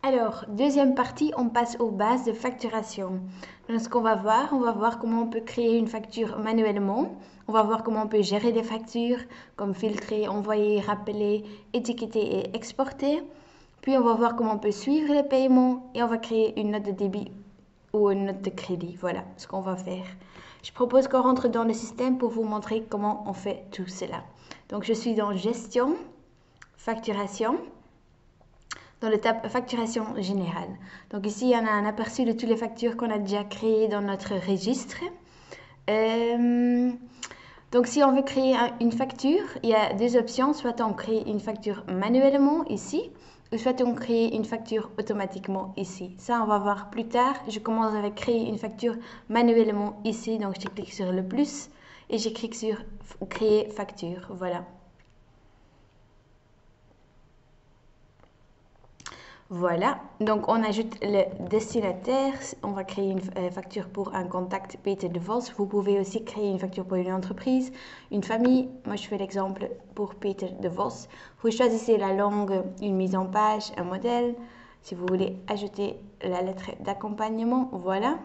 Alors, deuxième partie, on passe aux bases de facturation. Donc, ce qu'on va voir comment on peut créer une facture manuellement. On va voir comment on peut gérer des factures, comme filtrer, envoyer, rappeler, étiqueter et exporter. Puis, on va voir comment on peut suivre les paiements et on va créer une note de débit ou une note de crédit. Voilà ce qu'on va faire. Je propose qu'on rentre dans le système pour vous montrer comment on fait tout cela. Donc, je suis dans Gestion, Facturation, dans le tab Facturation générale. Donc ici, il y en a un aperçu de toutes les factures qu'on a déjà créées dans notre registre. Donc si on veut créer une facture, il y a deux options. Soit on crée une facture manuellement ici, ou soit on crée une facture automatiquement ici. Ça, on va voir plus tard. Je commence avec créer une facture manuellement ici. Donc je clique sur le plus et je clique sur créer facture. Voilà. Voilà, donc on ajoute le destinataire, on va créer une facture pour un contact Peter de Vos. Vous pouvez aussi créer une facture pour une entreprise, une famille. Moi je fais l'exemple pour Peter de Vos. Vous choisissez la langue, une mise en page, un modèle. Si vous voulez ajouter la lettre d'accompagnement, voilà.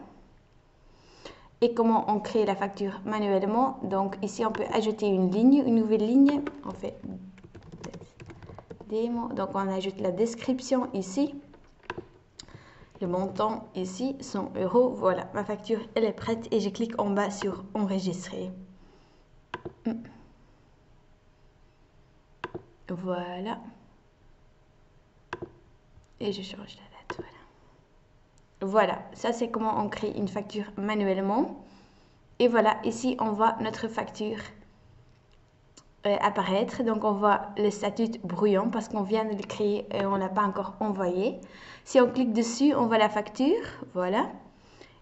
Et comment on crée la facture manuellement. Donc ici on peut ajouter une ligne, une nouvelle ligne. On fait démo. Donc on ajoute la description ici. Le montant ici, 100 euros. Voilà, ma facture, elle est prête et je clique en bas sur enregistrer. Voilà. Et je change la date. Voilà. Voilà, ça c'est comment on crée une facture manuellement. Et voilà, ici on voit notre facture apparaître. Donc on voit le statut brouillon parce qu'on vient de le créer et on n'a pas encore envoyé. Si on clique dessus, on voit la facture. Voilà.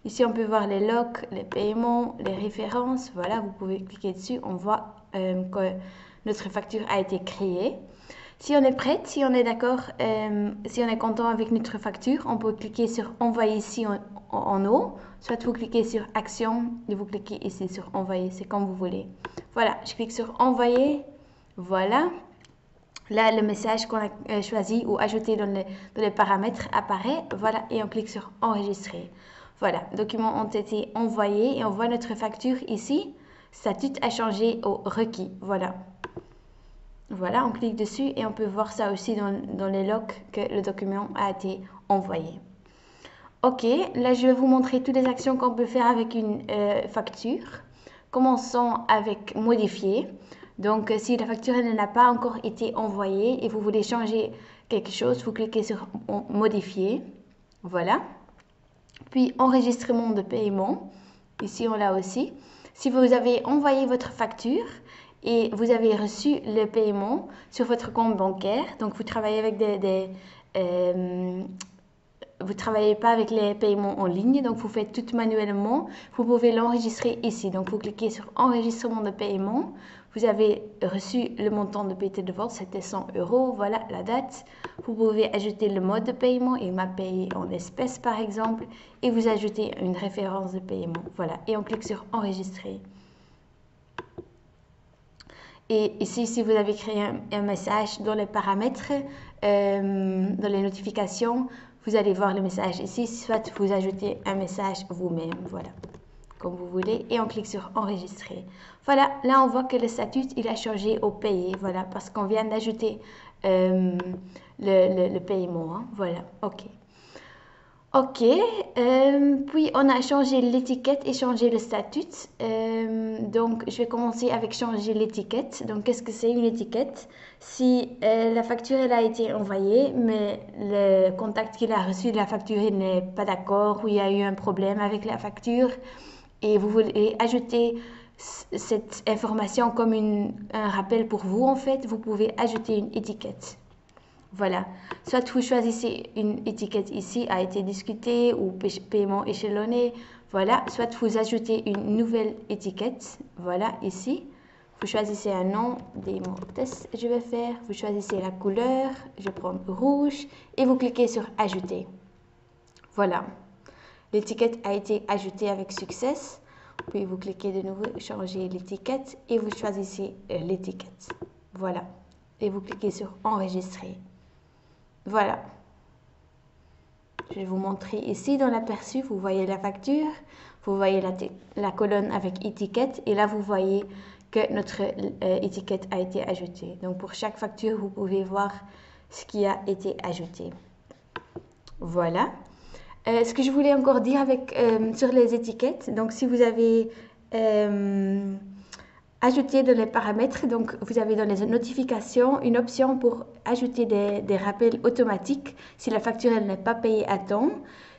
Ici, on peut voir les logs, les paiements, les références. Voilà, vous pouvez cliquer dessus. On voit que notre facture a été créée. Si on est prête, si on est d'accord, si on est content avec notre facture, on peut cliquer sur envoyer ici en haut. Soit vous cliquez sur action et vous cliquez ici sur envoyer. C'est comme vous voulez. Voilà, je clique sur envoyer. Voilà. Là, le message qu'on a choisi ou ajouté dans les paramètres apparaît. Voilà, et on clique sur enregistrer. Voilà, documents ont été envoyés et on voit notre facture ici. Statut a changé au requis. Voilà. Voilà, on clique dessus et on peut voir ça aussi dans les logs que le document a été envoyé. Ok, là je vais vous montrer toutes les actions qu'on peut faire avec une facture. Commençons avec modifier. Donc si la facture n'a pas encore été envoyée et vous voulez changer quelque chose, vous cliquez sur modifier. Voilà. Puis enregistrement de paiement. Ici on l'a aussi. Si vous avez envoyé votre facture et vous avez reçu le paiement sur votre compte bancaire, donc vous travaillez avec vous ne travaillez pas avec les paiements en ligne, donc vous faites tout manuellement. Vous pouvez l'enregistrer ici. Donc vous cliquez sur enregistrement de paiement. Vous avez reçu le montant de Peter de Vos, c'était 100 euros. Voilà la date. Vous pouvez ajouter le mode de paiement. Il m'a payé en espèces par exemple. Et vous ajoutez une référence de paiement. Voilà. Et on clique sur enregistrer. Et ici, si vous avez créé un message dans les paramètres, dans les notifications, vous allez voir le message ici, soit vous ajoutez un message vous-même, voilà, comme vous voulez, et on clique sur enregistrer. Voilà, là on voit que le statut, il a changé au payé, voilà, parce qu'on vient d'ajouter le paiement, hein, voilà, ok. Ok, puis on a changé l'étiquette et changé le statut. Donc je vais commencer avec changer l'étiquette. Donc qu'est-ce que c'est une étiquette? Si la facture elle a été envoyée, mais le contact qu'il a reçu de la facture il n'est pas d'accord ou il y a eu un problème avec la facture et vous voulez ajouter cette information comme un rappel pour vous en fait, vous pouvez ajouter une étiquette. Voilà. Soit vous choisissez une étiquette ici, a été discutée ou paiement échelonné. Voilà. Soit vous ajoutez une nouvelle étiquette. Voilà, ici. Vous choisissez un nom, des mots test, je vais faire. Vous choisissez la couleur, je prends rouge et vous cliquez sur ajouter. Voilà. L'étiquette a été ajoutée avec succès. Puis vous cliquez de nouveau, changer l'étiquette et vous choisissez l'étiquette. Voilà. Et vous cliquez sur enregistrer. Voilà. Je vais vous montrer ici dans l'aperçu, vous voyez la facture, vous voyez la colonne avec étiquette et là vous voyez que notre étiquette a été ajoutée. Donc pour chaque facture, vous pouvez voir ce qui a été ajouté. Voilà. Ce que je voulais encore dire sur les étiquettes, donc si vous avez ajouté dans les paramètres, donc vous avez dans les notifications une option pour ajouter des rappels automatiques si la facture n'est pas payée à temps.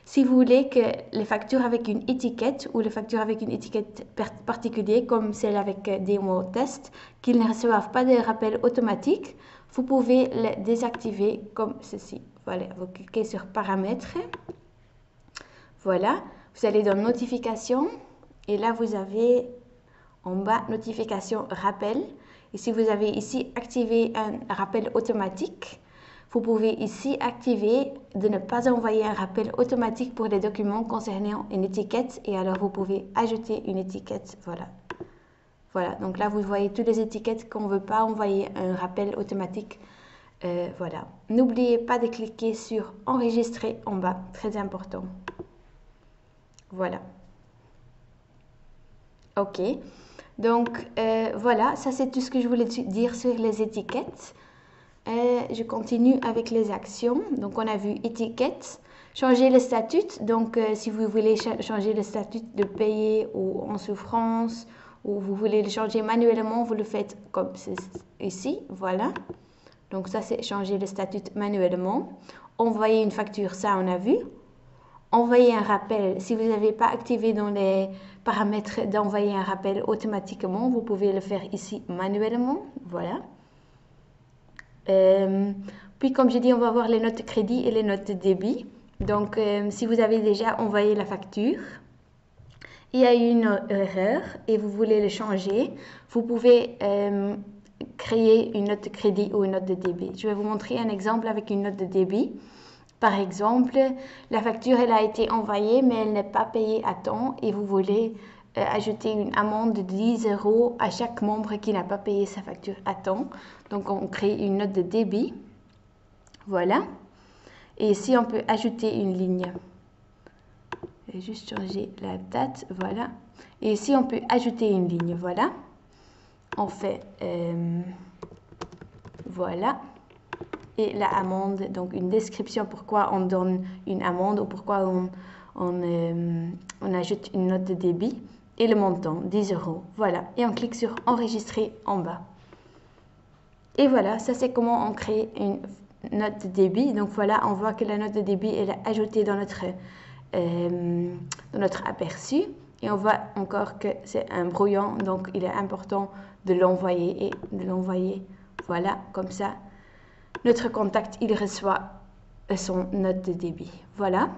Si vous voulez que les factures avec une étiquette ou les factures avec une étiquette particulière comme celle avec des mots test, qu'ils ne reçoivent pas de rappels automatiques, vous pouvez les désactiver comme ceci. Voilà, vous cliquez sur paramètres. Voilà, vous allez dans notification et là vous avez en bas notification rappel. Et si vous avez ici activé un rappel automatique, vous pouvez ici activer de ne pas envoyer un rappel automatique pour les documents concernant une étiquette et alors vous pouvez ajouter une étiquette. Voilà. Voilà, donc là vous voyez toutes les étiquettes qu'on ne veut pas envoyer un rappel automatique. Voilà. N'oubliez pas de cliquer sur enregistrer en bas, très important. Voilà. Ok. Donc voilà, ça c'est tout ce que je voulais dire sur les étiquettes. Je continue avec les actions. Donc on a vu étiquette, changer le statut. Donc si vous voulez changer le statut de payé ou en souffrance, ou vous voulez le changer manuellement, vous le faites comme ici. Voilà. Donc ça c'est changer le statut manuellement. Envoyer une facture, ça on a vu. Envoyer un rappel, si vous n'avez pas activé dans les paramètres d'envoyer un rappel automatiquement, vous pouvez le faire ici manuellement. Voilà. Puis comme je dis, on va voir les notes de crédit et les notes de débit. Donc si vous avez déjà envoyé la facture, il y a eu une erreur et vous voulez le changer, vous pouvez créer une note de crédit ou une note de débit. Je vais vous montrer un exemple avec une note de débit. Par exemple, la facture elle a été envoyée mais elle n'est pas payée à temps et vous voulez ajouter une amende de 10 € à chaque membre qui n'a pas payé sa facture à temps. Donc on crée une note de débit. Voilà. Et ici on peut ajouter une ligne. Je vais juste changer la date. Voilà. Et ici on peut ajouter une ligne. Voilà. On fait voilà. Et la amende, donc une description pourquoi on donne une amende ou pourquoi on ajoute une note de débit et le montant, 10 €. Voilà, et on clique sur enregistrer en bas. Et voilà, ça c'est comment on crée une note de débit. Donc voilà, on voit que la note de débit elle est ajoutée dans notre aperçu. Et on voit encore que c'est un brouillon, donc il est important de l'envoyer et de l'envoyer, voilà, comme ça. Notre contact, il reçoit son note de débit. Voilà,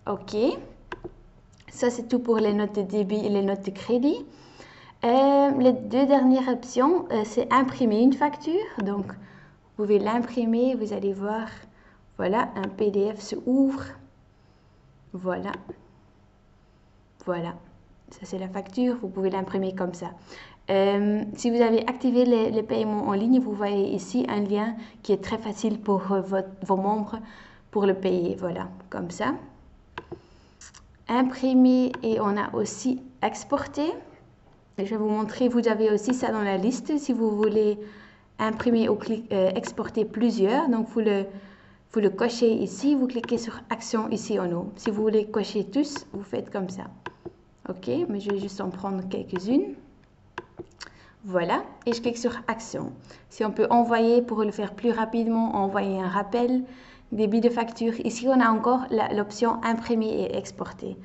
ok. Ça, c'est tout pour les notes de débit et les notes de crédit. Les deux dernières options, c'est imprimer une facture. Donc, vous pouvez l'imprimer, vous allez voir, voilà, un PDF se ouvre. Voilà. Voilà. Ça, c'est la facture, vous pouvez l'imprimer comme ça. Si vous avez activé les paiements en ligne, vous voyez ici un lien qui est très facile pour vos membres pour le payer. Voilà, comme ça. Imprimer et on a aussi exporter. Et je vais vous montrer, vous avez aussi ça dans la liste si vous voulez imprimer ou exporter plusieurs. Donc vous le cochez ici, vous cliquez sur action ici en haut. Si vous voulez cocher tous, vous faites comme ça. Ok, mais je vais juste en prendre quelques-unes. Voilà, et je clique sur action. Si on peut envoyer pour le faire plus rapidement, envoyer un rappel, débit de facture. Ici, on a encore l'option imprimer et exporter.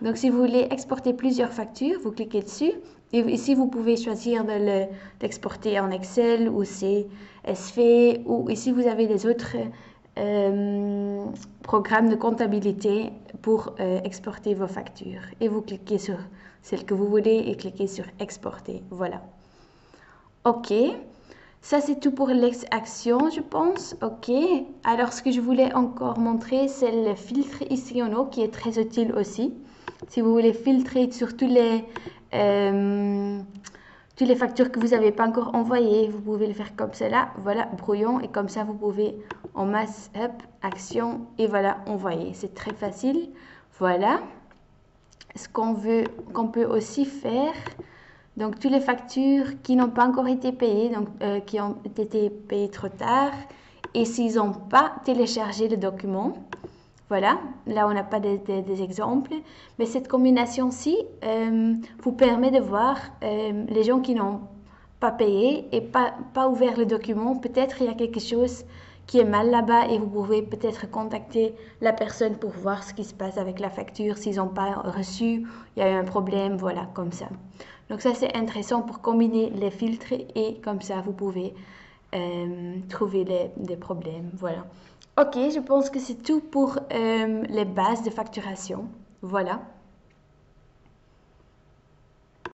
Donc, si vous voulez exporter plusieurs factures, vous cliquez dessus. Et ici, vous pouvez choisir d'exporter en Excel ou CSV. Ou ici, vous avez les autres programmes de comptabilité pour exporter vos factures. Et vous cliquez sur celle que vous voulez et cliquez sur exporter. Voilà. Ok, ça c'est tout pour l'action, je pense. Ok, alors ce que je voulais encore montrer, c'est le filtre ici en haut qui est très utile aussi. Si vous voulez filtrer sur toutes les factures que vous n'avez pas encore envoyées, vous pouvez le faire comme cela. Voilà, brouillon, et comme ça vous pouvez on masse, hop, action, et voilà, envoyer. C'est très facile. Voilà. Ce qu'on peut aussi faire, donc toutes les factures qui n'ont pas encore été payées, donc qui ont été payées trop tard, et s'ils n'ont pas téléchargé le document, voilà, là on n'a pas des exemples, mais cette combinaison-ci vous permet de voir les gens qui n'ont pas payé et pas ouvert le document. Peut-être il y a quelque chose qui est mal là-bas et vous pouvez peut-être contacter la personne pour voir ce qui se passe avec la facture, s'ils n'ont pas reçu, il y a eu un problème, voilà, comme ça. Donc ça c'est intéressant pour combiner les filtres et comme ça vous pouvez trouver des problèmes, voilà. Ok, je pense que c'est tout pour les bases de facturation. Voilà.